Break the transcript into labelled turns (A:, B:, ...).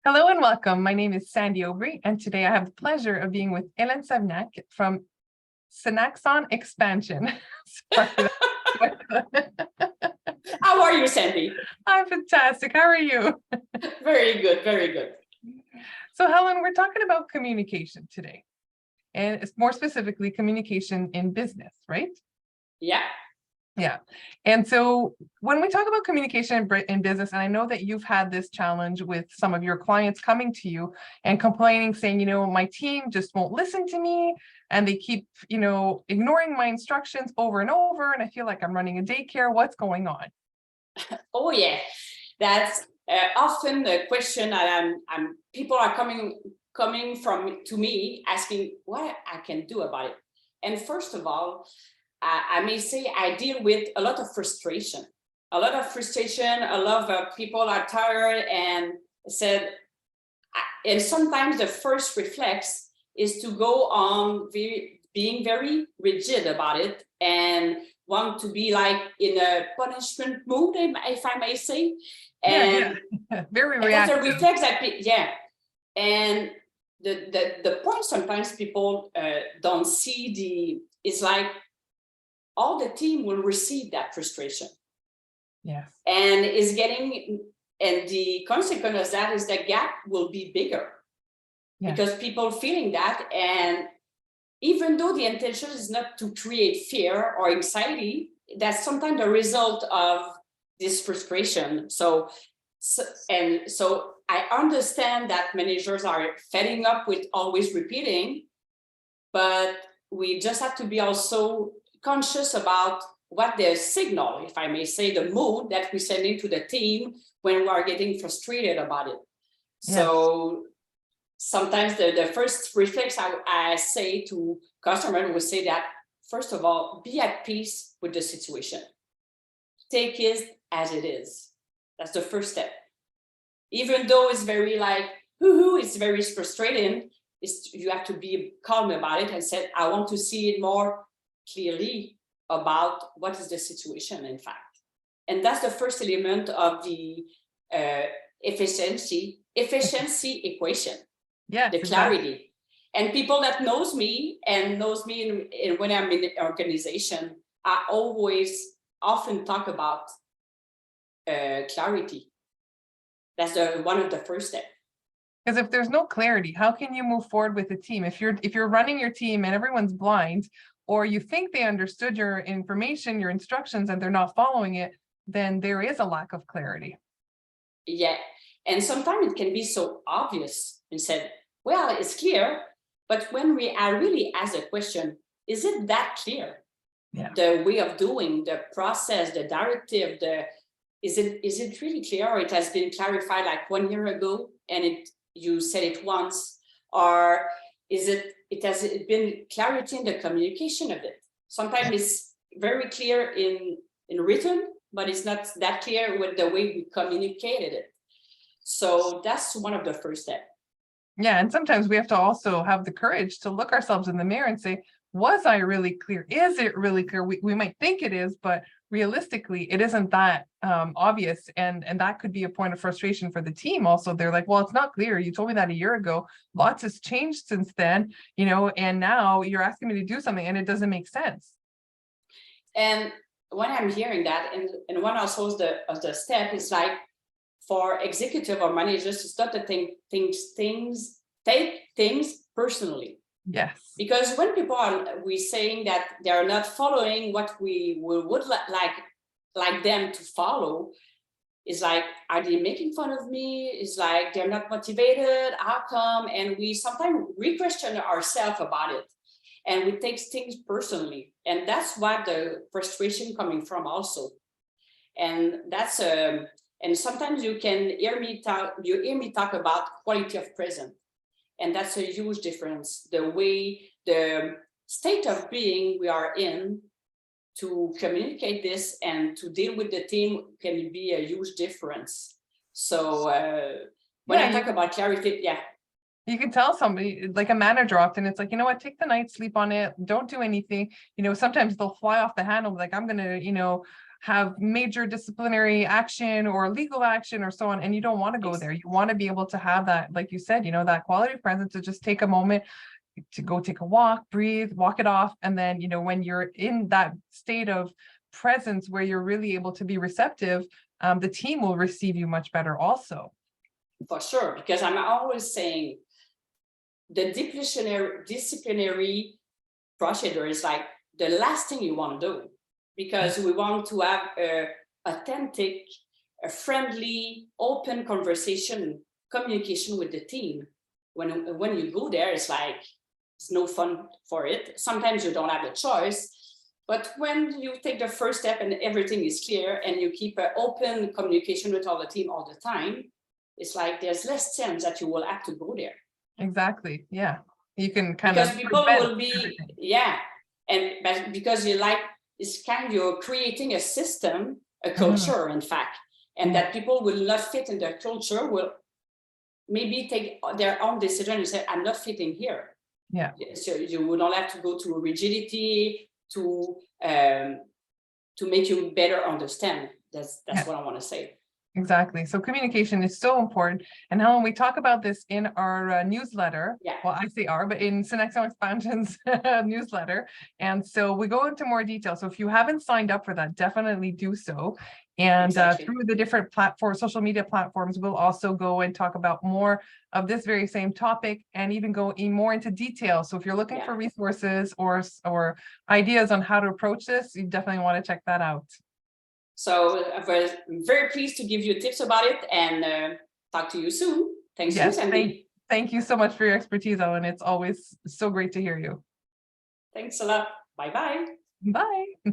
A: Hello and welcome. My name is Sandy Aubry, and today I have the pleasure of being with Hélène Savnac from Synaxon Expansion. Sorry for that.
B: How are you, Sandy?
A: I'm fantastic. How are you?
B: Very good, very good.
A: So, Helen, we're talking about communication today, and it's more specifically communication in business, right?
B: Yeah.
A: Yeah. And so when we talk about communication in business, and I know that you've had this challenge with some of your clients coming to you and complaining, saying, my team just won't listen to me and they keep, ignoring my instructions over and over. And I feel like I'm running a daycare. What's going on?
B: Oh, yeah. That's often the question that people are coming from to me asking what I can do about it. And first of all, I may say I deal with a lot of frustration. A lot of people are tired and and sometimes the first reflex is to go on being very rigid about it and want to be like in a punishment mood, if I may say. And
A: yeah. Very
B: reactive.
A: reactive.
B: That's a reflex that, and the point sometimes people don't see is like, all the team will receive that frustration.
A: Yes.
B: And the consequence of that is the gap will be bigger. Yes. Because people feeling that, and even though the intention is not to create fear or anxiety, that's sometimes the result of this frustration. So I understand that managers are fed up with always repeating, but we just have to be also conscious about what the signal, if I may say, the mood that we send into the team when we are getting frustrated about it. Yes. So sometimes the first reflex I say to customers will say that, first of all, be at peace with the situation. Take it as it is. That's the first step. Even though it's very like, it's very frustrating, you have to be calm about it and say, I want to see it more clearly about what is the situation, in fact. And that's the first element of the efficiency equation. Yeah, the clarity. Exactly. And people that knows me when I'm in the organization, I often talk about clarity. That's one of the first steps.
A: Because if there's no clarity, how can you move forward with the team? If you're running your team and everyone's blind, or you think they understood your information, your instructions, and they're not following it, then there is a lack of clarity.
B: Yeah. And sometimes it can be so obvious and said, well, it's clear. But when I really ask a question, is it that clear? Yeah. The way of doing, the process, the directive, is it really clear, or it has been clarified like 1 year ago and you said it once, or is it has been clarity in the communication of it? Sometimes it's very clear in written, but it's not that clear with the way we communicated it. So that's one of the first steps.
A: Yeah, and sometimes we have to also have the courage to look ourselves in the mirror and say, was I really clear? Is it really clear? We might think it is, but realistically, it isn't that obvious. And that could be a point of frustration for the team. Also, they're like, well, it's not clear. You told me that a year ago. Lots has changed since then, and now you're asking me to do something and it doesn't make sense.
B: And when I'm hearing that, and one also of the step is like, for executive or managers to start to take things personally.
A: Yes.
B: Because when people we saying that they are not following what we would like them to follow, is like, are they making fun of me? It's like they're not motivated. How come? And we sometimes question ourselves about it, and we take things personally, and that's what the frustration coming from also. And that's and sometimes you hear me talk about quality of presence. And that's a huge difference. The way, the state of being we are in to communicate this and to deal with the team can be a huge difference. So when I talk about clarity,
A: you can tell somebody, like a manager, often it's like, you know what, take the night, sleep on it, don't do anything. Sometimes they'll fly off the handle, like, I'm going to, have major disciplinary action or legal action or so on, and you don't want to go there. You want to be able to have that, like you said, that quality of presence, to just take a moment to go take a walk, breathe, walk it off. And then, when you're in that state of presence where you're really able to be receptive, the team will receive you much better also.
B: For sure, because I'm always saying the disciplinary procedure is like the last thing you want to do, because we want to have a authentic, a friendly, open communication with the team. When you go there, it's like, it's no fun for it. Sometimes you don't have a choice, but when you take the first step and everything is clear and you keep an open communication with all the team all the time, it's like there's less chance that you will have to go there.
A: Exactly. Yeah. You can kind
B: because
A: of
B: people will be, but because it's kind of, you're creating a system, a culture, in fact, and that people will not fit in their culture, will maybe take their own decision and say, I'm not fitting here.
A: Yeah.
B: So you would not have to go to rigidity to make you better understand. That's what I want to say.
A: Exactly. So communication is so important. And Helen, we talk about this in our newsletter.
B: Yeah.
A: Well, I say our, but in Synexo Expansion's newsletter. And so we go into more detail. So if you haven't signed up for that, definitely do so. And through the different platforms, social media platforms, we'll also go and talk about more of this very same topic and even go more into detail. So if you're looking for resources or ideas on how to approach this, you definitely want to check that out.
B: So I'm very pleased to give you tips about it, and talk to you soon. Thanks, Sandy.
A: Thank you so much for your expertise, Owen. It's always so great to hear you.
B: Thanks a lot. Bye-bye.
A: Bye.